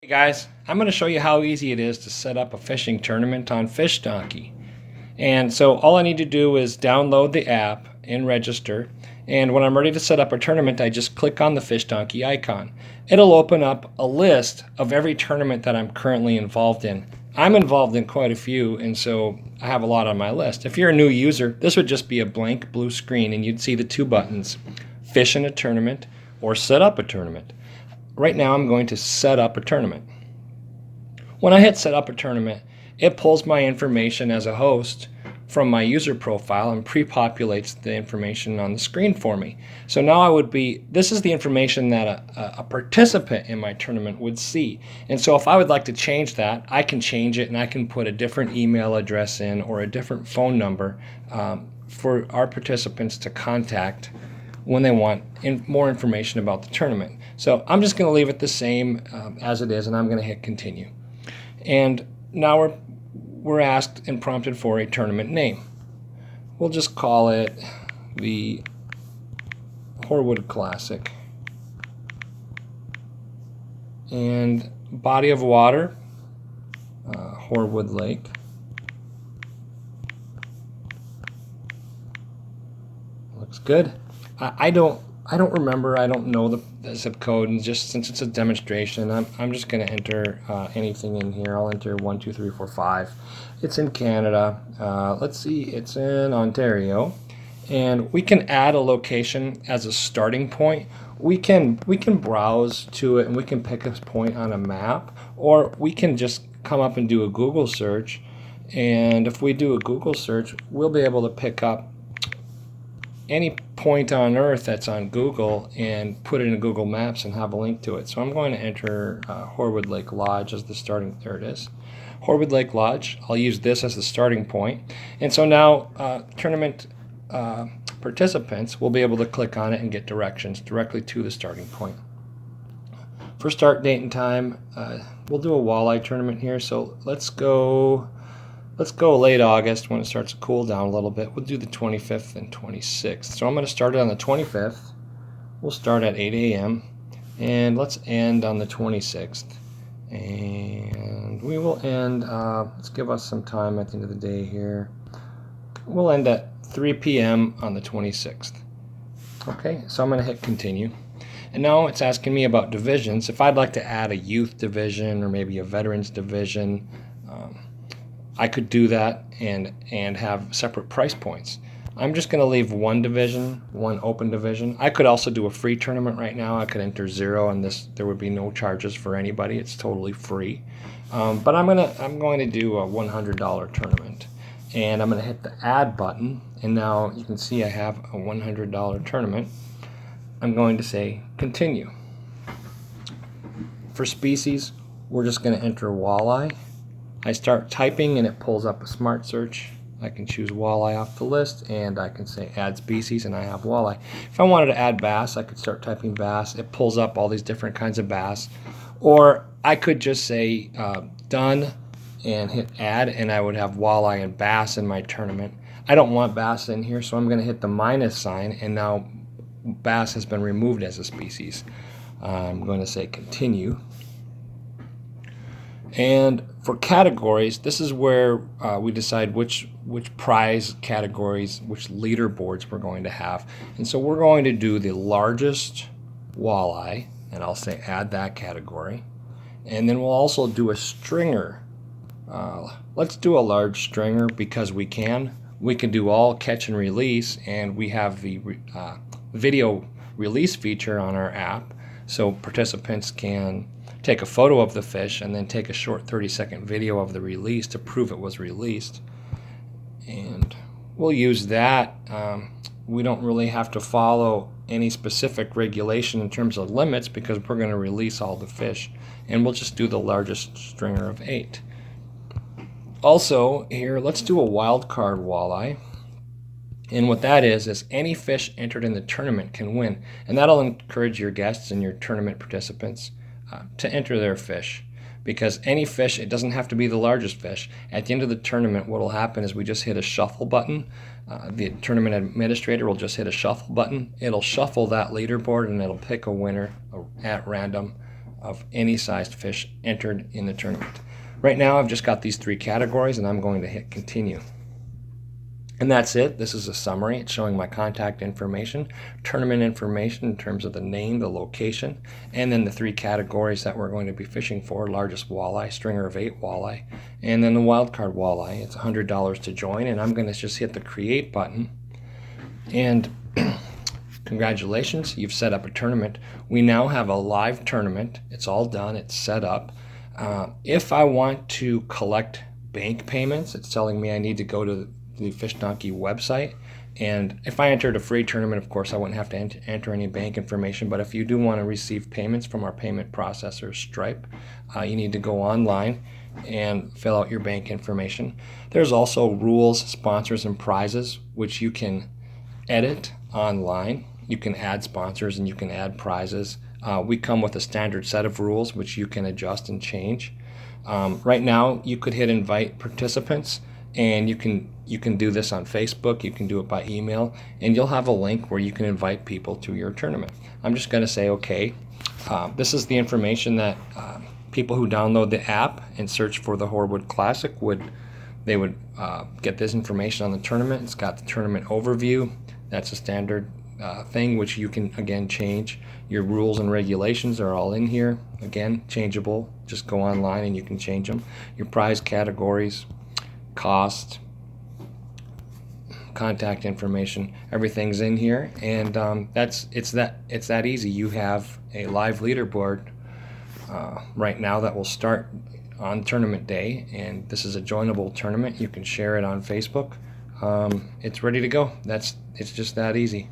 Hey guys, I'm going to show you how easy it is to set up a fishing tournament on FishDonkey. And so all I need to do is download the app and register. And when I'm ready to set up a tournament, I just click on the FishDonkey icon. It'll open up a list of every tournament that I'm currently involved in. I'm involved in quite a few, and so I have a lot on my list. If you're a new user, this would just be a blank blue screen, and you'd see the two buttons, Fish in a Tournament or Set up a Tournament. Right now I'm going to set up a tournament. When I hit set up a tournament, it pulls my information as a host from my user profile and pre-populates the information on the screen for me. So now this is the information that a participant in my tournament would see. And so if I would like to change that, I can change it and I can put a different email address in or a different phone number for our participants to contact when they want more information about the tournament. So I'm just going to leave it the same as it is, and I'm going to hit continue. And now we're asked and prompted for a tournament name. We'll just call it the Horwood Classic. And body of water, Horwood Lake. Looks good. I don't remember. I don't know the zip code, and just since it's a demonstration, I'm just going to enter anything in here. I'll enter 1, 2, 3, 4, 5. It's in Canada. Let's see. It's in Ontario, and we can add a location as a starting point. We can browse to it, and we can pick a point on a map, or we can just come up and do a Google search. And if we do a Google search, we'll be able to pick up any point on earth that's on Google and put it in Google Maps and have a link to it. So I'm going to enter Horwood Lake Lodge as the starting. There it is, Horwood Lake Lodge. I'll use this as the starting point, and so now tournament participants will be able to click on it and get directions directly to the starting point. For start date and time, we'll do a walleye tournament here. So let's go late August when it starts to cool down a little bit. We'll do the 25th and 26th. So I'm going to start it on the 25th. We'll start at 8 a.m. and let's end on the 26th. And we will end, let's give us some time at the end of the day here. We'll end at 3 p.m. on the 26th. Okay, so I'm going to hit continue. And now it's asking me about divisions. If I'd like to add a youth division or maybe a veterans division, I could do that and have separate price points. I'm just going to leave one division, one open division. I could also do a free tournament right now. I could enter 0, and there would be no charges for anybody. It's totally free. But I'm going to do a $100 tournament, and I'm going to hit the add button. And now you can see I have a $100 tournament. I'm going to say continue. For species, we're just going to enter walleye. I start typing and it pulls up a smart search. I can choose walleye off the list, and I can say add species, and I have walleye. If I wanted to add bass, I could start typing bass. It pulls up all these different kinds of bass. Or I could just say done and hit add, and I would have walleye and bass in my tournament. I don't want bass in here, so I'm going to hit the minus sign, and now bass has been removed as a species. I'm going to say continue. And for categories, this is where we decide which prize categories, which leaderboards we're going to have. And so we're going to do the largest walleye, and I'll say add that category. And then we'll also do a stringer. Let's do a large stringer because we can. We can do all catch and release, and we have the video release feature on our app, so participants can take a photo of the fish and then take a short 30-second video of the release to prove it was released. And we'll use that. We don't really have to follow any specific regulation in terms of limits because we're going to release all the fish, and we'll just do the largest stringer of 8. Also here, let's do a wild card walleye. And what that is any fish entered in the tournament can win, and that'll encourage your guests and your tournament participants to enter their fish, because any fish, it doesn't have to be the largest fish. At the end of the tournament, what will happen is we just hit a shuffle button. The tournament administrator will just hit a shuffle button. It'll shuffle that leaderboard and it'll pick a winner at random of any sized fish entered in the tournament. Right now I've just got these 3 categories, and I'm going to hit continue. And that's it. This is a summary. It's showing my contact information, tournament information in terms of the name, the location, and then the 3 categories that we're going to be fishing for: largest walleye, stringer of 8 walleye, and then the wildcard walleye. It's $100 to join, and I'm going to just hit the create button. And congratulations, you've set up a tournament. We now have a live tournament. It's all done. It's set up. If I want to collect bank payments, it's telling me I need to go to the Fish Donkey website, and if I entered a free tournament, of course I wouldn't have to enter any bank information. But if you do want to receive payments from our payment processor, Stripe, you need to go online and fill out your bank information. There's also rules, sponsors, and prizes, which you can edit online. You can add sponsors and you can add prizes. We come with a standard set of rules which you can adjust and change. Right now you could hit invite participants, and you can do this on Facebook, you can do it by email, and you'll have a link where you can invite people to your tournament. I'm just going to say okay. This is the information that people who download the app and search for the Horwood Classic would get this information on the tournament. It's got the tournament overview. That's a standard thing which you can again change. Your rules and regulations are all in here, again changeable. Just go online and you can change them. Your prize categories, cost, contact information, everything's in here, and it's that easy. You have a live leaderboard right now that will start on tournament day, and this is a joinable tournament. You can share it on Facebook. It's ready to go. It's just that easy.